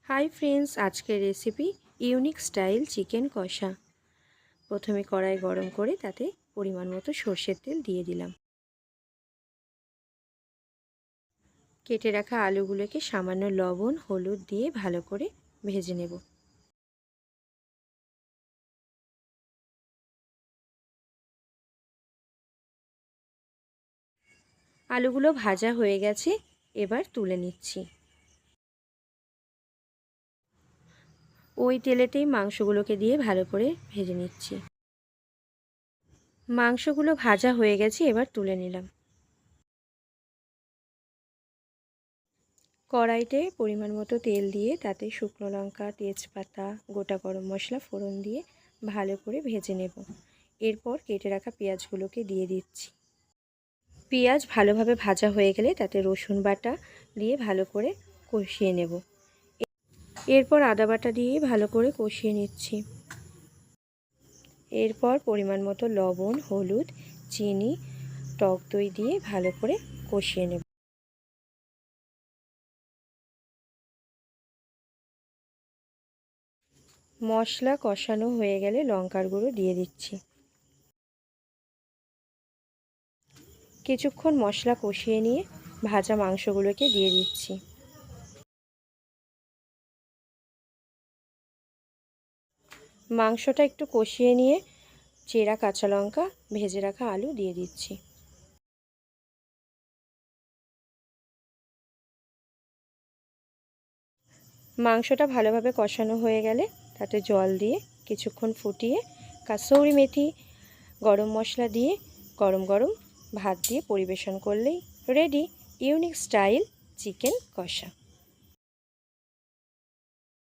Hi friends, आज के recipe unique style chicken कषा। प्रथमे कड़ाई गरम करे ताते परिमाण मतो सर्षेर तेल दिए दिलाम। केटे रखा आलूगुलोके सामान्य लवण हलुद दिए भालो करे भेजे नेब। आलूगुलो भाजा हये गेछे, एबार तुले निচ্ছি। ওই তেলেতেই মাংসগুলোকে দিয়ে ভালো করে ভেজে নিচ্ছি। মাংসগুলো ভাজা হয়ে গেছে, এবার তুলে নিলাম। কড়াইতে পরিমাণ মতো তেল দিয়ে তাতে শুকনো লঙ্কা, তেজপাতা, গোটা গরম মশলা ফোড়ন দিয়ে ভালো করে ভেজে নেব। এরপর কেটে রাখা পেঁয়াজগুলোকে দিয়ে দিচ্ছি। পেঁয়াজ ভালোভাবে ভাজা হয়ে গেলে তাতে রসুন বাটা দিয়ে ভালো করে কষিয়ে নেব। এরপর আদা বাটা দিয়ে ভালো করে কষিয়ে নিচ্ছি। এরপর পরিমাণ মতো লবণ, হলুদ, চিনি, টক দই দিয়ে ভালো করে কষিয়ে নেব। মশলা কষানো হয়ে গেলে লঙ্কার গুঁড়ো দিয়ে দিচ্ছি। কিছুক্ষণ মশলা কষিয়ে নিয়ে ভাজা মাংসগুলোকে দিয়ে দিচ্ছি। মাংসটা একটু কষিয়ে নিয়ে চেরা কাঁচা লঙ্কা, ভেজে রাখা আলু দিয়ে দিচ্ছি। মাংসটা ভালোভাবে কষানো হয়ে গেলে তাতে জল দিয়ে কিছুক্ষণ ফুটিয়ে কাসৌরি মেথি, গরম মশলা দিয়ে গরম গরম ভাত দিয়ে পরিবেশন করলেই রেডি ইউনিক স্টাইল চিকেন কষা।